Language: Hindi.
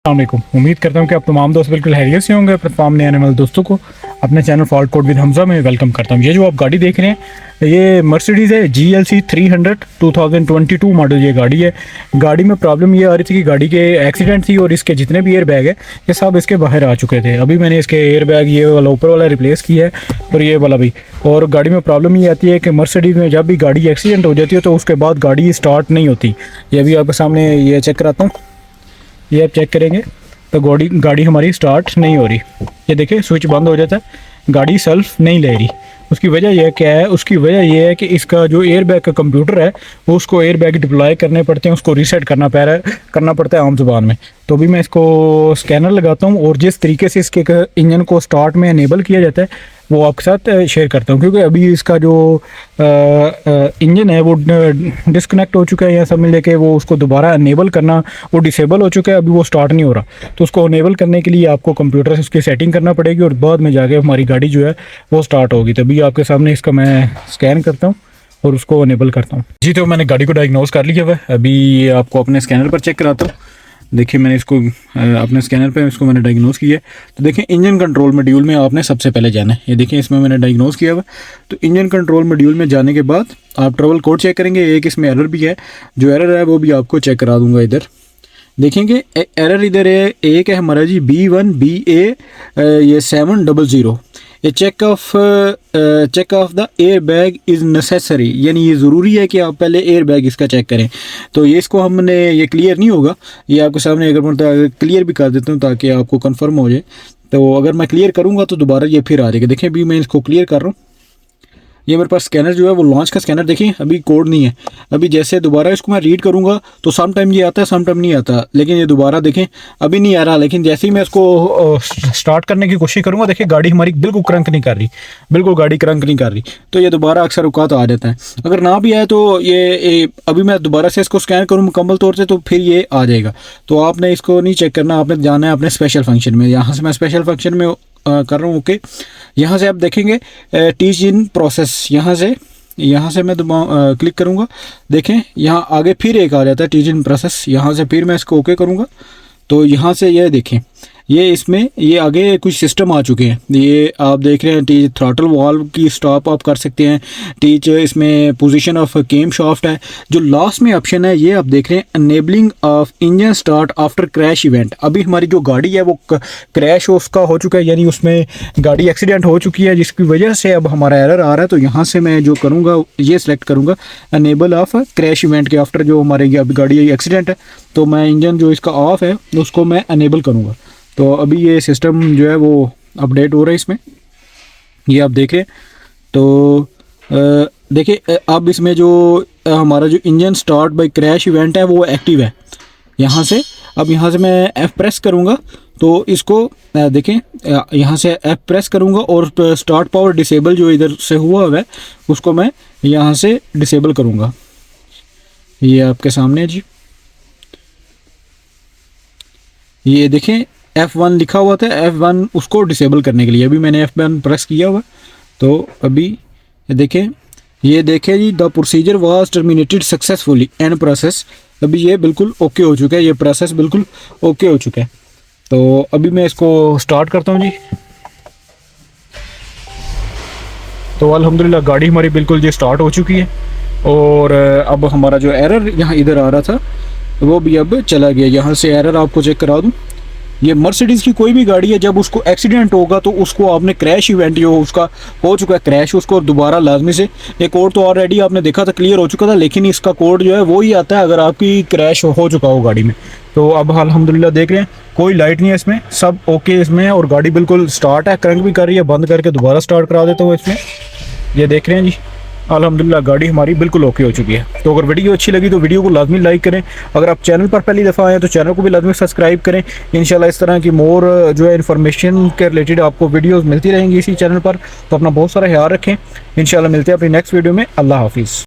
अस्सलामुअलैकुम। उम्मीद करता हूँ कि आप तमाम दोस्त बिल्कुल खैरियत से होंगे। प्लेटफॉर्म ने आने वाले दोस्तों को अपने channel fault code with Hamza में वेलकम करता हूँ। ये जो आप गाड़ी देख रहे हैं ये मर्सिडीज़ है GLC 300 2022 मॉडल ये गाड़ी है। गाड़ी में प्रॉब्लम ये आ रही थी कि गाड़ी के एक्सीडेंट थी और इसके जितने भी एयर बैग है ये सब इसके बाहर आ चुके थे। अभी मैंने इसके एयर बैग ये वाला ऊपर वाला रिप्लेस किया है और ये वाला भी। और गाड़ी में प्रॉब्लम ये आती है कि मर्सिडीज़ में जब भी गाड़ी एक्सीडेंट हो जाती है तो उसके बाद गाड़ी स्टार्ट नहीं होती। ये अभी आपके सामने ये चेक कराता हूँ, ये आप चेक करेंगे तो गाड़ी हमारी स्टार्ट नहीं हो रही। ये देखिए स्विच बंद हो जाता है, गाड़ी सेल्फ नहीं ले रही। उसकी वजह यह क्या है? उसकी वजह यह है कि इसका जो एयर बैग का कंप्यूटर है वो उसको एयर बैग डिप्लॉय करने पड़ते हैं, उसको रीसेट करना पड़ता है आम जुबान में। तो अभी मैं इसको स्कैनर लगाता हूँ और जिस तरीके से इसके इंजन को स्टार्ट में इनेबल किया जाता है वो आपके साथ शेयर करता हूँ। क्योंकि अभी इसका जो इंजन है वो डिस्कनेक्ट हो चुका है, यहाँ सब में लेके वो उसको दोबारा इनेबल करना वो डिसेबल हो चुका है, अभी वो स्टार्ट नहीं हो रहा। तो उसको इनेबल करने के लिए आपको कंप्यूटर से उसकी सेटिंग करना पड़ेगी और बाद में जाके हमारी गाड़ी जो है वो स्टार्ट होगी। तभी आपके सामने इसका मैं स्कैन करता हूँ और उसको इनेबल करता हूँ। जी तो मैंने गाड़ी को डायग्नोज कर लिया हुआ है। अभी आपको अपने स्कैनर पर चेक कराता हूँ। देखिए मैंने इसको अपने स्कैनर पे इसको मैंने डायग्नोज किया है। तो देखिए इंजन कंट्रोल मॉड्यूल में आपने सबसे पहले जाना है। ये देखिए इसमें मैंने डायग्नोज किया हुआ। तो इंजन कंट्रोल मॉड्यूल में जाने के बाद आप ट्रबल कोड चेक करेंगे। एक इसमें एरर भी है, जो एरर है वो भी आपको चेक करा दूंगा। इधर देखेंगे एरर इधर है, एक है हमारा जी B1BA ये 700। ये check of the airbag is necessary, यानी ये ज़रूरी है कि आप पहले एयर बैग इसका चेक करें। तो ये इसको हमने ये क्लियर नहीं होगा, ये आपके सामने अगर क्लियर भी कर देता हूँ ताकि आपको कंफर्म हो जाए। तो अगर मैं क्लियर करूँगा तो दोबारा ये फिर आ जाएगा। देखिए अभी मैं इसको क्लियर कर रहा हूँ। ये मेरे पास स्कैनर जो है वो लॉन्च का स्कैनर, देखिए अभी कोड नहीं है। अभी जैसे दोबारा इसको मैं रीड करूँगा तो सम टाइम ये आता है, सम टाइम नहीं आता। लेकिन ये दोबारा देखें अभी नहीं आ रहा। लेकिन जैसे ही मैं इसको स्टार्ट करने की कोशिश करूँगा, देखिए गाड़ी हमारी बिल्कुल क्रंक नहीं कर रही, बिल्कुल गाड़ी क्रंक नहीं कर रही। तो ये दोबारा अक्सर औकात आ जाता है। अगर ना भी आए तो ये अभी मैं दोबारा से इसको स्कैन करूँ मुकम्मल तौर से तो फिर ये आ जाएगा। तो आपने इसको नहीं चेक करना, आपने जाना है अपने स्पेशल फंक्शन में। यहाँ से मैं स्पेशल फंक्शन में कर रहा हूँ। ओके, यहाँ से आप देखेंगे टीच इन प्रोसेस, यहाँ से मैं क्लिक करूँगा। देखें यहाँ आगे फिर एक आ जाता है टीच इन प्रोसेस। यहाँ से फिर मैं इसको ओके करूँगा तो यहाँ से ये देखें ये इसमें ये आगे कुछ सिस्टम आ चुके हैं। ये आप देख रहे हैं टीच थ्रॉटल वाल्व की स्टॉप आप कर सकते हैं। टीच इसमें पोजीशन ऑफ केम शाफ्ट है। जो लास्ट में ऑप्शन है ये आप देख रहे हैं enabling of engine start after crash event. अभी हमारी जो गाड़ी है वो क्रैश उसका हो चुका है, यानी उसमें गाड़ी एक्सीडेंट हो चुकी है जिसकी वजह से अब हमारा एरर आ रहा है। तो यहाँ से मैं जो करूँगा ये सिलेक्ट करूँगा अनेबल ऑफ क्रैश इवेंट के आफ्टर जो हमारी अभी गाड़ी एक्सीडेंट है। तो मैं इंजन जो इसका ऑफ है उसको मैं अनेबल करूँगा। तो अभी ये सिस्टम जो है वो अपडेट हो रहा है इसमें, ये आप देख रहे हैं। तो देखिए अब इसमें जो हमारा जो engine start by crash event है वो एक्टिव है। यहाँ से अब यहाँ से मैं F प्रेस करूँगा तो इसको देखें यहाँ से F प्रेस करूँगा और स्टार्ट पावर डिसेबल जो इधर से हुआ है उसको मैं यहाँ से डिसेबल करूँगा। ये आपके सामने जी, ये देखें F1 लिखा हुआ था, F1 उसको डिसेबल करने के लिए अभी मैंने F1 प्रेस किया हुआ। तो अभी देखें ये देखें जी the procedure was terminated successfully and process. अभी ये बिल्कुल ओके हो चुका है, ये प्रोसेस बिल्कुल ओके हो चुका है। तो अभी मैं इसको स्टार्ट करता हूँ जी। तो अल्हम्दुलिल्लाह गाड़ी हमारी बिल्कुल जी स्टार्ट हो चुकी है और अब हमारा जो एरर यहाँ इधर आ रहा था वो भी अब चला गया। यहाँ से एरर आपको चेक करा दूँ। ये मर्सिडीज़ की कोई भी गाड़ी है जब उसको एक्सीडेंट होगा तो उसको आपने क्रैश इवेंट जो उसका हो चुका है क्रैश, उसको दोबारा लाजमी से एक कोड तो ऑलरेडी आपने देखा था क्लियर हो चुका था, लेकिन इसका कोड जो है वो ही आता है अगर आपकी क्रैश हो चुका हो गाड़ी में। तो अब अल्हम्दुलिल्लाह देख रहे हैं कोई लाइट नहीं है इसमें, सब ओके इसमें और गाड़ी बिल्कुल स्टार्ट है, क्रंक भी कर रही है। बंद करके दोबारा स्टार्ट करा देता हूँ इसमें। ये देख रहे हैं जी अल्हम्दुलिल्लाह गाड़ी हमारी बिल्कुल ओके हो चुकी है। तो अगर वीडियो अच्छी लगी तो वीडियो को लाजमी लाइक करें। अगर आप चैनल पर पहली दफ़ा आए तो चैनल को भी लाजमी सब्सक्राइब करें। इंशाल्लाह इस तरह की मोर जो है इन्फॉर्मेशन के रिलेटेड आपको वीडियोस मिलती रहेंगी इसी चैनल पर। तो अपना बहुत सारा ख्याल रखें। इंशाल्लाह मिलते हैं अपनी नेक्स्ट वीडियो में। अल्लाह हाफिज़।